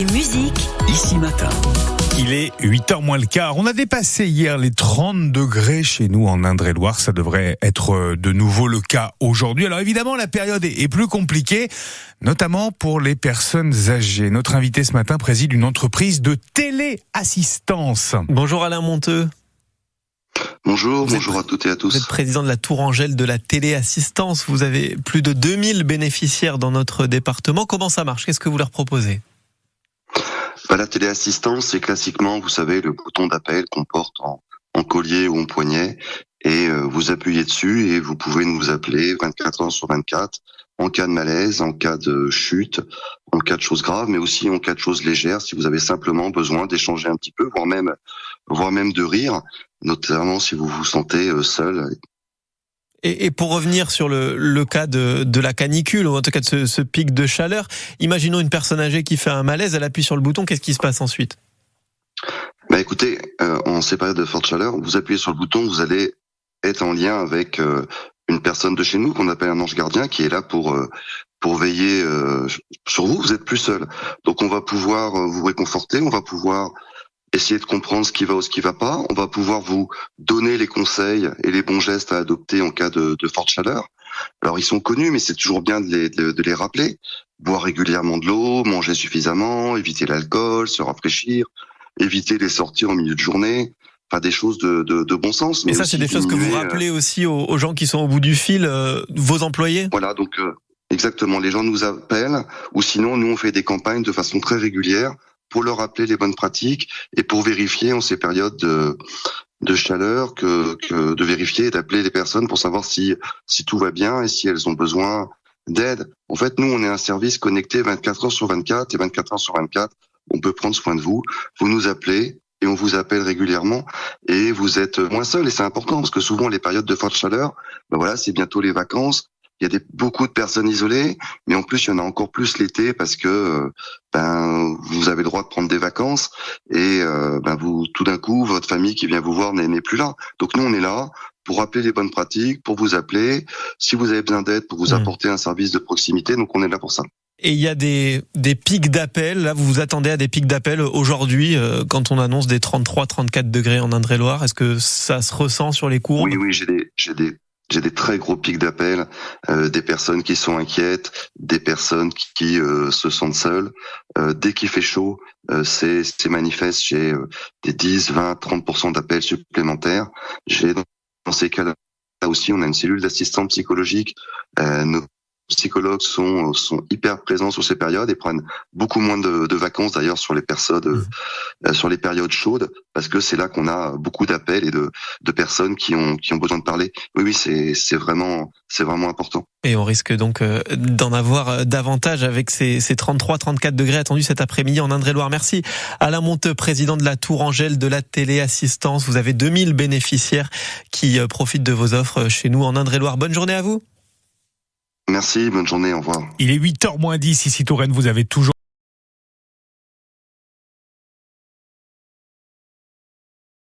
Musique, Ici Matin. Il est 8h moins le quart. On a dépassé hier les 30 degrés chez nous en Indre-et-Loire. Ça devrait être de nouveau le cas aujourd'hui. Alors évidemment, la période est plus compliquée, notamment pour les personnes âgées. Notre invité ce matin préside une entreprise de téléassistance. Bonjour Alain Monteux. Bonjour à toutes et à tous. Vous êtes président de la Tourangelle de la téléassistance. Vous avez plus de 2000 bénéficiaires dans notre département. Comment ça marche ? Qu'est-ce que vous leur proposez ? La téléassistance, c'est classiquement, vous savez, le bouton d'appel qu'on porte en collier ou en poignet, et vous appuyez dessus et vous pouvez nous appeler 24 heures sur 24 en cas de malaise, en cas de chute, en cas de choses graves, mais aussi en cas de choses légères, si vous avez simplement besoin d'échanger un petit peu, voire même de rire, notamment si vous vous sentez seul. Et pour revenir sur le cas de la canicule, ou en tout cas de ce pic de chaleur, imaginons une personne âgée qui fait un malaise, elle appuie sur le bouton, qu'est-ce qui se passe ensuite ? Écoutez, en ces périodes de forte chaleur, vous appuyez sur le bouton, vous allez être en lien avec une personne de chez nous qu'on appelle un ange gardien qui est là pour veiller sur vous. Vous êtes plus seul, donc on va pouvoir vous réconforter, on va pouvoir essayer de comprendre ce qui va ou ce qui va pas. On va pouvoir vous donner les conseils et les bons gestes à adopter en cas de forte chaleur. Alors ils sont connus, mais c'est toujours bien de les rappeler. Boire régulièrement de l'eau, manger suffisamment, éviter l'alcool, se rafraîchir, éviter les sorties en milieu de journée. Enfin, des choses de bon sens. Mais ça, c'est des choses que vous rappelez aussi aux gens qui sont au bout du fil, vos employés ? Voilà, donc exactement. Les gens nous appellent, ou sinon, nous, on fait des campagnes de façon très régulière pour leur rappeler les bonnes pratiques et pour vérifier en ces périodes de chaleur que de vérifier et d'appeler les personnes pour savoir si tout va bien et si elles ont besoin d'aide. En fait, nous, on est un service connecté 24 heures sur 24 et 24 heures sur 24, on peut prendre soin de vous. Vous nous appelez et on vous appelle régulièrement et vous êtes moins seul, et c'est important parce que souvent les périodes de forte chaleur, c'est bientôt les vacances. Il y a beaucoup de personnes isolées, mais en plus il y en a encore plus l'été parce que vous avez le droit de prendre des vacances et vous tout d'un coup votre famille qui vient vous voir n'est plus là. Donc nous on est là pour rappeler les bonnes pratiques, pour vous appeler si vous avez besoin d'aide, pour vous apporter un service de proximité. Donc on est là pour ça. Et il y a des pics d'appel. Là, vous vous attendez à des pics d'appel aujourd'hui quand on annonce des 33-34 degrés en Indre-et-Loire. Est-ce que ça se ressent sur les courbes ? Oui, j'ai des très gros pics d'appel, des personnes qui sont inquiètes, des personnes qui se sentent seules. Dès qu'il fait chaud, c'est manifeste. J'ai des 10, 20, 30% d'appels supplémentaires. J'ai dans ces cas-là aussi, on a une cellule d'assistants psychologiques. Nos psychologues sont hyper présents sur ces périodes et prennent beaucoup moins de vacances d'ailleurs sur les périodes chaudes, parce que c'est là qu'on a beaucoup d'appels et de personnes qui ont besoin de parler. Oui, c'est vraiment important. Et on risque donc d'en avoir davantage avec ces 33-34 degrés attendus cet après-midi en Indre-et-Loire. Merci Alain Monteux, président de la Tourangelle de la téléassistance. Vous avez 2000 bénéficiaires qui profitent de vos offres chez nous en Indre-et-Loire. Bonne journée à vous. Merci, bonne journée, au revoir. Il est 8h moins 10 ici Touraine, vous avez toujours